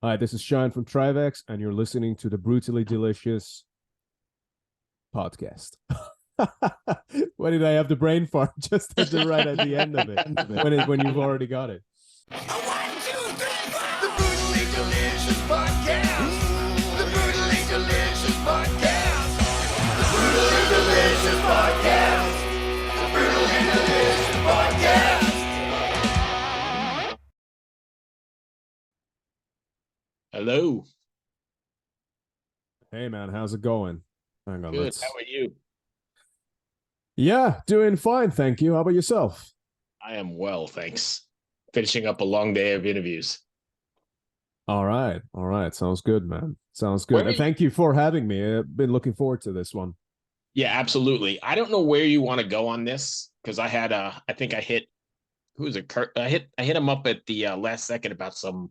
Hi, this is Shayan from Trivax, and you're listening to the Brutally Delicious podcast. Why did I have the brain fart just at the right at the end of it when you've already got it? One, two, three, four. The Brutally Delicious Podcast. The Brutally Delicious Podcast. The Brutally Delicious Podcast. The Brutally Delicious Podcast. Hello. Hey man, how's it going? Hang on, Good. How are you? Yeah, doing fine, thank you. How about yourself? I am well, thanks. Finishing up a long day of interviews. All right, sounds good, man. Sounds Where good. are And you- thank you for having me. I've been looking forward to this one. Yeah, absolutely. I don't know where you want to go on this because I think I hit who was it? Kurt? I hit him up at the last second about some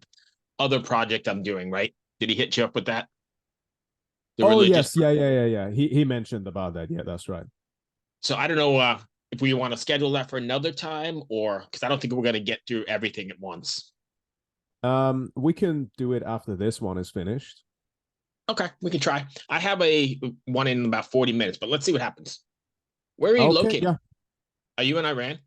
other project I'm doing, right? Did he hit you up with that? The Oh religious. yes, yeah. He mentioned about that. Yeah, that's right. So I don't know if we want to schedule that for another time or because I don't think we're going to get through everything at once. We can do it after this one is finished. Okay, we can try. I have a one in about 40 minutes, but let's see what happens. Where are you Okay, located? yeah. Are you in Iran?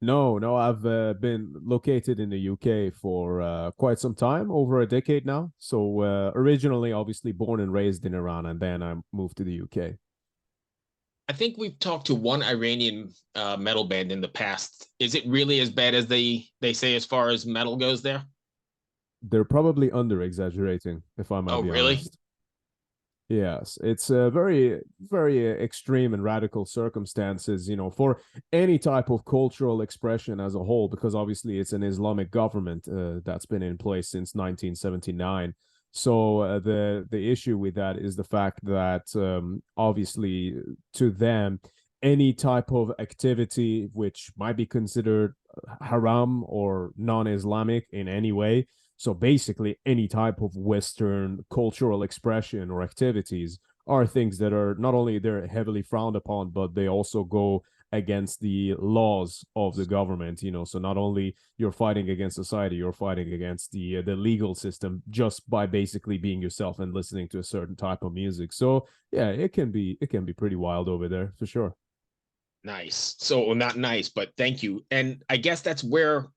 No, I've been located in the UK for quite some time, over a decade now. So originally, obviously, born and raised in Iran, and then I moved to the UK. I think we've talked to one Iranian metal band in the past. Is it really as bad as they say as far as metal goes there? They're probably under exaggerating, if I might Oh, be really? honest. Yes, it's very extreme and radical circumstances, for any type of cultural expression as a whole, because obviously it's an Islamic government that's been in place since 1979. So the issue with that is the fact that obviously to them, any type of activity which might be considered haram or non-Islamic in any way, so basically, any type of Western cultural expression or activities are things that are not only they're heavily frowned upon, but they also go against the laws of the government. So not only you're fighting against society, you're fighting against the legal system just by basically being yourself and listening to a certain type of music. So yeah, it can be pretty wild over there for sure. Nice. So well, not nice, but thank you. And I guess that's where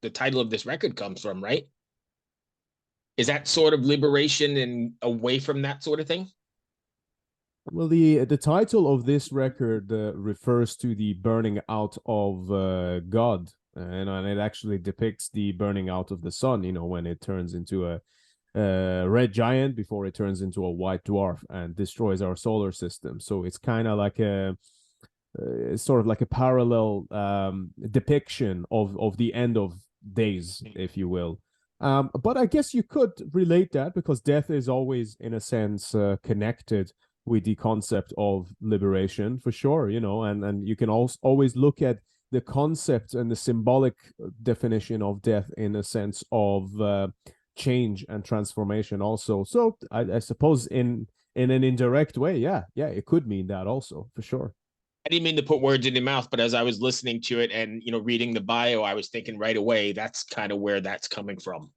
the title of this record comes from, right? Is that sort of liberation and away from that sort of thing? Well, the title of this record refers to the burning out of God, and it actually depicts the burning out of the sun. When it turns into a red giant before it turns into a white dwarf and destroys our solar system. So it's kind of like it's sort of like a parallel depiction of the end of days, if you will. But I guess you could relate that because death is always, in a sense, connected with the concept of liberation for sure, and you can also always look at the concept and the symbolic definition of death in a sense of change and transformation also. So I suppose in an indirect way, yeah, it could mean that also for sure. I didn't mean to put words in your mouth, but as I was listening to it and reading the bio, I was thinking right away that's kind of where that's coming from.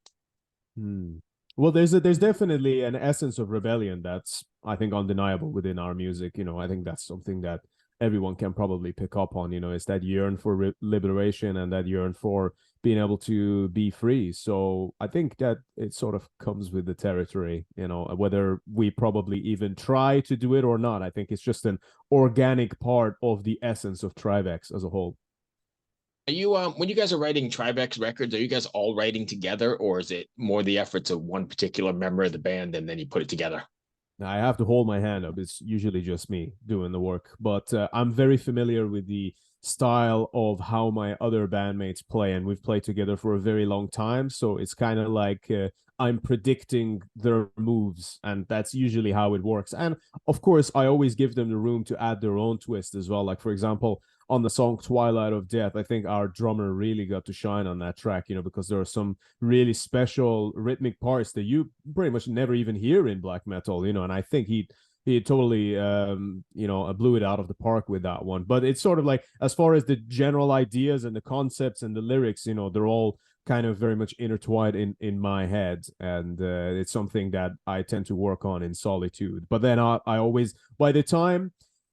Hmm. Well, there's definitely an essence of rebellion that's, I think, undeniable within our music. I think that's something that everyone can probably pick up on. It's that yearn for liberation and that yearn for being able to be free. So I think that it sort of comes with the territory. Whether we probably even try to do it or not. I think it's just an organic part of the essence of Trivax as a whole. Are you when you guys are writing Tribex records, are you guys all writing together, or is it more the efforts of one particular member of the band and then you put it together? I have to hold my hand up. It's usually just me doing the work, but I'm very familiar with the style of how my other bandmates play, and we've played together for a very long time. So it's kind of like I'm predicting their moves, and that's usually how it works. And of course, I always give them the room to add their own twist as well. Like, for example, on the song Twilight of Death, I think our drummer really got to shine on that track, because there are some really special rhythmic parts that you pretty much never even hear in black metal, and I think he totally blew it out of the park with that one. But it's sort of like, as far as the general ideas and the concepts and the lyrics, they're all kind of very much intertwined in my head, and it's something that I tend to work on in solitude. But then I always, by the time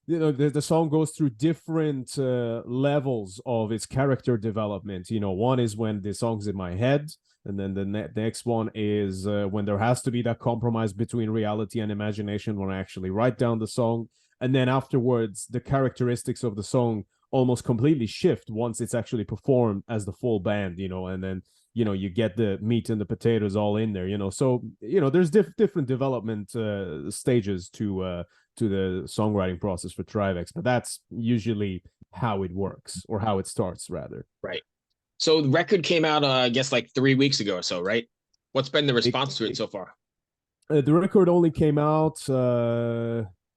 the song goes through different levels of its character development. One is when the song's in my head, and then the next one is when there has to be that compromise between reality and imagination when I actually write down the song. And then afterwards, the characteristics of the song almost completely shift once it's actually performed as the full band, and then you get the meat and the potatoes all in there. So there's different development stages to the songwriting process for Trivax, but that's usually how it works, or how it starts rather. Right. So the record came out, I guess, like 3 weeks ago or so, right? What's been the response to it so far? The record only came out,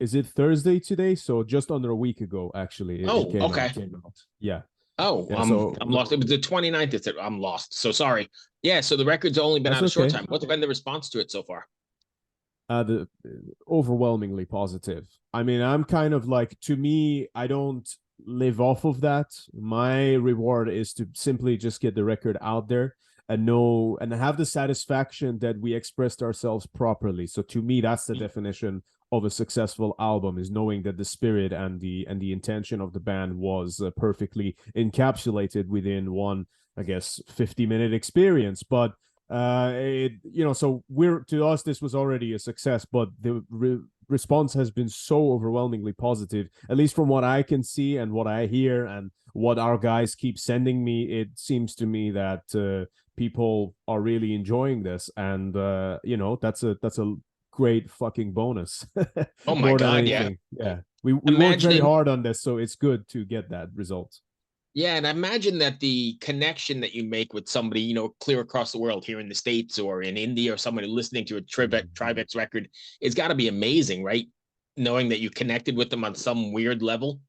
is it Thursday today? So just under a week ago, actually. Oh, came okay. out. Came out. Yeah. Oh, Yeah, so I'm lost. It was the 29th. I'm lost. So sorry. Yeah, so the record's only been that's out a short okay. time. What's been the response to it so far? The overwhelmingly positive. I mean, I'm kind of like, to me, I don't live off of that. My reward is to simply just get the record out there and know and have the satisfaction that we expressed ourselves properly. So to me, that's the definition of a successful album, is knowing that the spirit and the intention of the band was perfectly encapsulated within one, I guess, 50-minute experience. But so to us this was already a success, but the response has been so overwhelmingly positive, at least from what I can see and what I hear and what our guys keep sending me. It seems to me that people are really enjoying this, and that's a great fucking bonus. Oh my More than God, anything. Yeah, we worked very Imagining, hard on this, so it's good to get that result. yeah, and imagine that the connection that you make with somebody, clear across the world, here in the States or in India, or somebody listening to a Trivax record, it's got to be amazing, right? Knowing that you connected with them on some weird level.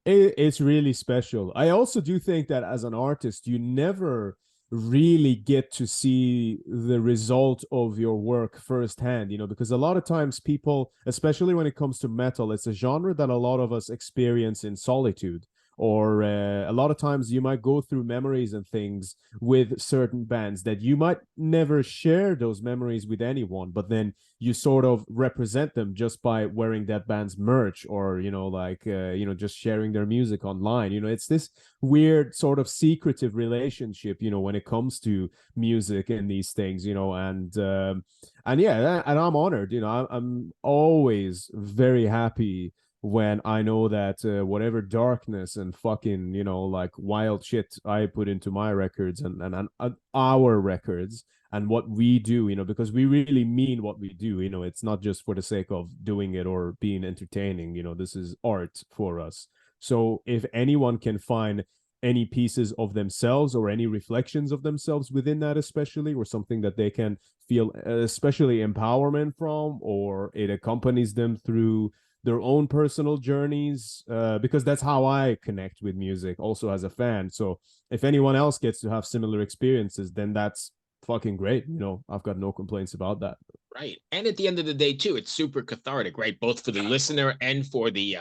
It's really special. I also do think that as an artist, you never really get to see the result of your work firsthand, because a lot of times people, especially when it comes to metal, it's a genre that a lot of us experience in solitude. Or a lot of times you might go through memories and things with certain bands that you might never share those memories with anyone, but then you sort of represent them just by wearing that band's merch, or just sharing their music online. It's this weird sort of secretive relationship, when it comes to music and these things, and yeah, and I'm honored. I'm always very happy when I know that whatever darkness and fucking, like wild shit I put into my records and our records and what we do, because we really mean what we do. It's not just for the sake of doing it or being entertaining. This is art for us. So if anyone can find any pieces of themselves or any reflections of themselves within that, especially, or something that they can feel especially empowerment from, or it accompanies them through their own personal journeys, because that's how I connect with music also as a fan. So if anyone else gets to have similar experiences, then that's fucking great. I've got no complaints about that. Right. And at the end of the day too, it's super cathartic, right? Both for the listener and for the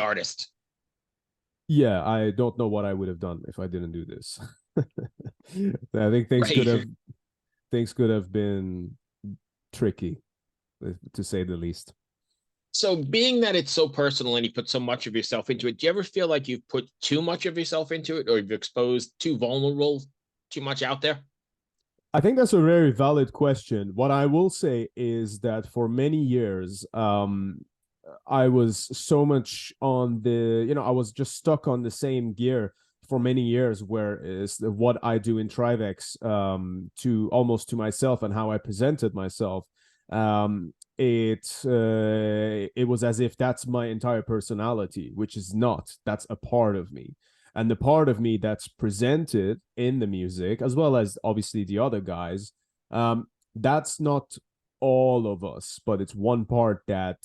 artist. Yeah, I don't know what I would have done if I didn't do this. I think Right. things could have been tricky, to say the least. So being that it's so personal and you put so much of yourself into it, do you ever feel like you've put too much of yourself into it, or you've exposed too vulnerable, too much out there? I think that's a very valid question. What I will say is that for many years, I was so much on I was just stuck on the same gear for many years, where is what I do in Trivax, to almost to myself and how I presented myself. It was as if that's my entire personality, which is not. That's a part of me. And the part of me that's presented in the music, as well as obviously the other guys, that's not all of us, but it's one part that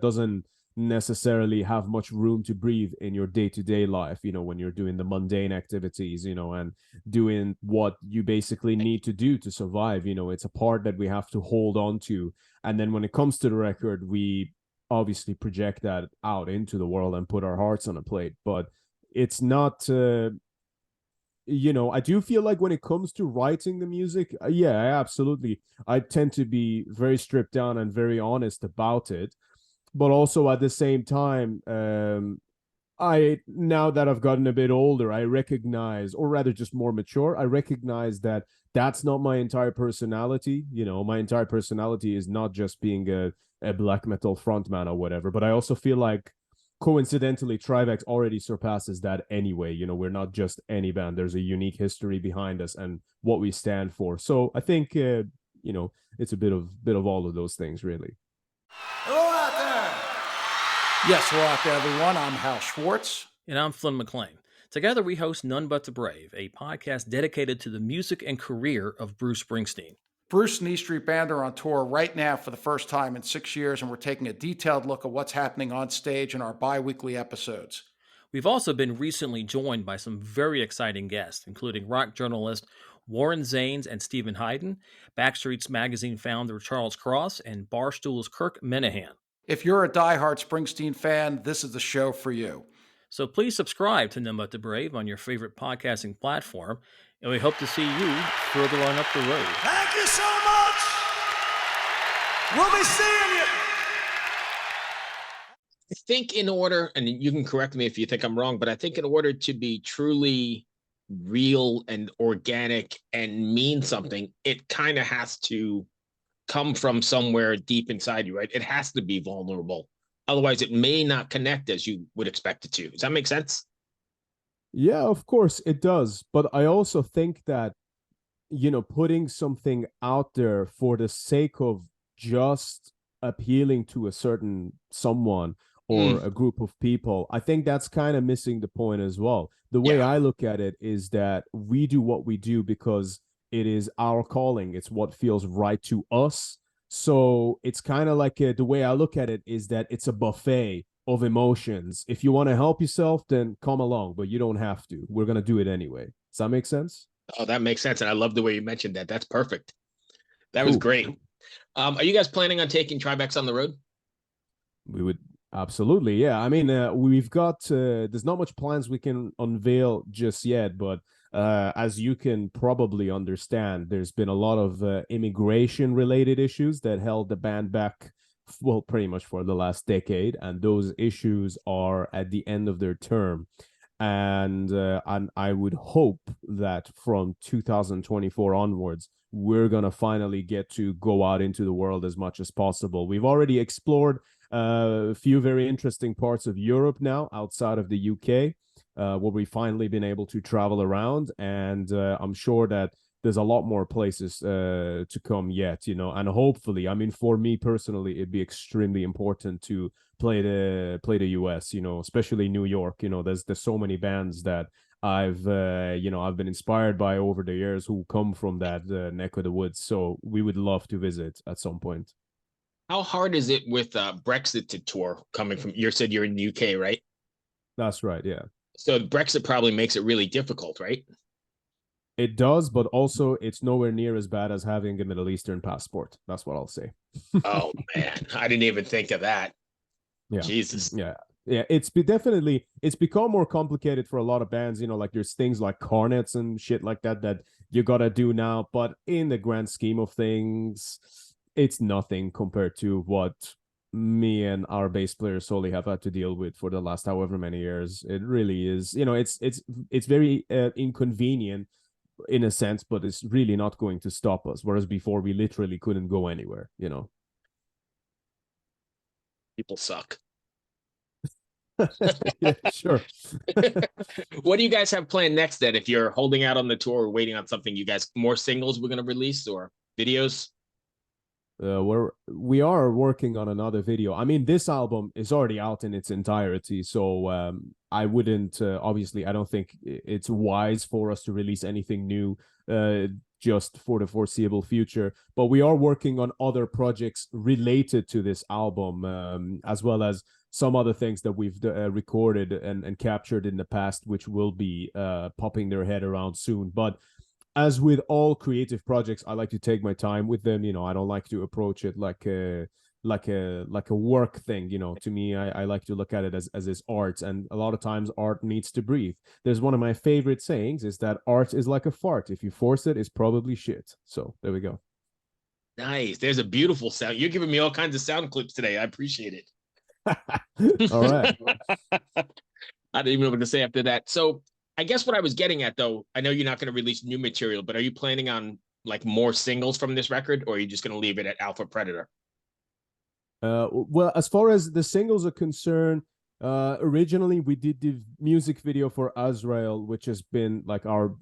doesn't necessarily have much room to breathe in your day-to-day life, when you're doing the mundane activities, and doing what you basically need to do to survive. It's a part that we have to hold on to. And then when it comes to the record, we obviously project that out into the world and put our hearts on a plate. But it's not I do feel like when it comes to writing the music, yeah, I tend to be very stripped down and very honest about it. But also at the same time, now that I've gotten a bit older, I recognize, or rather just more mature, I recognize that that's not my entire personality. My entire personality is not just being a black metal frontman or whatever. But I also feel like coincidentally, Trivax already surpasses that anyway. We're not just any band. There's a unique history behind us and what we stand for. So I think it's a bit of all of those things, really. Hello out there! Yes, hello out there, everyone. I'm Hal Schwartz. And I'm Flynn McLean. Together, we host None But the Brave, a podcast dedicated to the music and career of Bruce Springsteen. Bruce and E Street Band are on tour right now for the first time in 6 years, and we're taking a detailed look at what's happening on stage in our bi-weekly episodes. We've also been recently joined by some very exciting guests, including rock journalist Warren Zanes and Stephen Hayden, Backstreet's Magazine founder Charles Cross, and Barstool's Kirk Minahan. If you're a diehard Springsteen fan, this is the show for you. So please subscribe to None But the Brave on your favorite podcasting platform, and we hope to see you further on up the road. Thank you so much! We'll be seeing you! I think in order, and you can correct me if you think I'm wrong, but I think in order to be truly real and organic and mean something, it kind of has to come from somewhere deep inside you, right? It has to be vulnerable. Otherwise, it may not connect as you would expect it to. Does that make sense? Yeah, of course it does. But I also think that, putting something out there for the sake of just appealing to a certain someone or a group of people, I think that's kind of missing the point as well. The way I look at it is that we do what we do because it is our calling. It's what feels right to us. So it's kind of like the way I look at it is that it's a buffet of emotions. If you want to help yourself, then come along, but you don't have to. We're going to do it anyway. Does that make sense? Oh, that makes sense. And I love the way you mentioned that. That's perfect. That was great. Are you guys planning on taking Trivax on the road? We would absolutely. Yeah. I mean, we've got, there's not much plans we can unveil just yet, but as you can probably understand, there's been a lot of immigration related issues that held the band back, well, pretty much for the last decade. And those issues are at the end of their term. And I would hope that from 2024 onwards, we're going to finally get to go out into the world as much as possible. We've already explored a few very interesting parts of Europe now outside of the UK. Where we've finally been able to travel around, and I'm sure that there's a lot more places to come yet, and hopefully, I mean, for me personally, it'd be extremely important to play the US, especially New York. There's so many bands that I've been inspired by over the years who come from that neck of the woods. So we would love to visit at some point. How hard is it with Brexit to tour coming from, you said you're in the UK, right? That's right. Yeah. So Brexit probably makes it really difficult, right? It does, but also it's nowhere near as bad as having a Middle Eastern passport. That's what I'll say. Oh, man. I didn't even think of that. Yeah. Jesus. Yeah. It's become more complicated for a lot of bands, like there's things like cornets and shit like that you got to do now. But in the grand scheme of things, it's nothing compared to what me and our bass player Soli have had to deal with for the last however many years. It really is, it's very inconvenient in a sense, but it's really not going to stop us. Whereas before we literally couldn't go anywhere, People suck. Yeah, sure. What do you guys have planned next then? If you're holding out on the tour or waiting on something, you guys more singles we're going to release or videos? We are working on another video. I mean, this album is already out in its entirety, so I wouldn't obviously I don't think it's wise for us to release anything new just for the foreseeable future, but we are working on other projects related to this album, as well as some other things that we've recorded and captured in the past, which will be popping their head around soon. But as with all creative projects, I like to take my time with them. I don't like to approach it like like a work thing. To me, I like to look at it as this art, and a lot of times art needs to breathe. There's one of my favorite sayings is that art is like a fart. If you force it, it's probably shit. So there we go. Nice. There's a beautiful sound. You're giving me all kinds of sound clips today. I appreciate it. All right. I didn't even know what to say after that. So I guess what I was getting at, though, I know you're not going to release new material, but are you planning on like more singles from this record, or are you just going to leave it at Alpha Predator? Well, as far as the singles are concerned, originally we did the music video for Azrael, which has been like our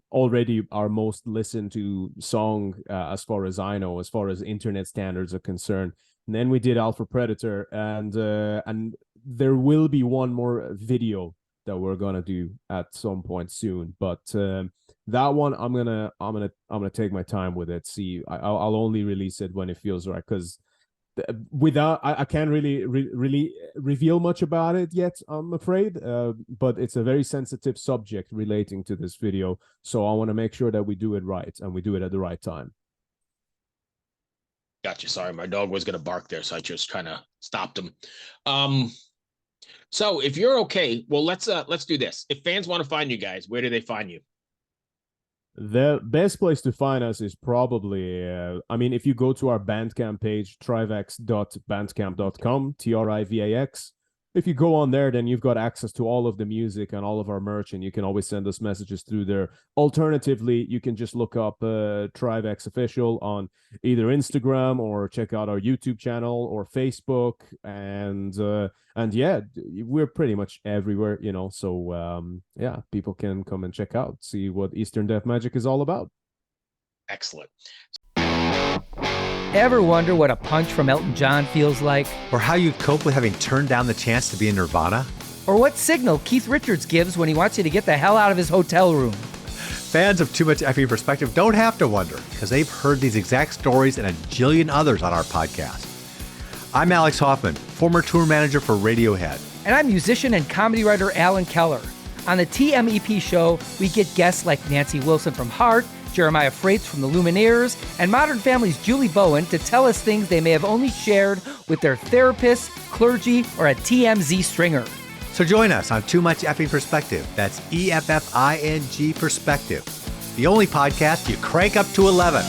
most listened to song, as far as I know, as far as internet standards are concerned. And then we did Alpha Predator, and there will be one more video that we're gonna do at some point soon. But that one, I'm gonna take my time with it. See, I'll only release it when it feels right, because I can't really reveal much about it yet, I'm afraid, but it's a very sensitive subject relating to this video, so I want to make sure that we do it right and we do it at the right time. Gotcha. Sorry, my dog was going to bark there, so I just kind of stopped him. So if you're okay, well, let's do this. If fans want to find you guys, where do they find you? The best place to find us is probably, if you go to our Bandcamp page, trivax.bandcamp.com, Trivax. If you go on there, then you've got access to all of the music and all of our merch, and you can always send us messages through there. Alternatively, you can just look up Trivax Official on either Instagram, or check out our YouTube channel or Facebook, and yeah, we're pretty much everywhere, so yeah, people can come and check out, see what Eastern Death Magic is all about. Excellent. Ever wonder what a punch from Elton John feels like? Or how you'd cope with having turned down the chance to be in Nirvana? Or what signal Keith Richards gives when he wants you to get the hell out of his hotel room? Fans of Too Much Effing Perspective don't have to wonder, because they've heard these exact stories and a jillion others on our podcast. I'm Alex Hoffman, former tour manager for Radiohead. And I'm musician and comedy writer Alan Keller. On the TMEP show, we get guests like Nancy Wilson from Heart, Jeremiah Freites from the Lumineers, and Modern Family's Julie Bowen to tell us things they may have only shared with their therapist, clergy, or a TMZ stringer. So join us on Too Much Effing Perspective. That's EFFING Perspective. The only podcast you crank up to 11.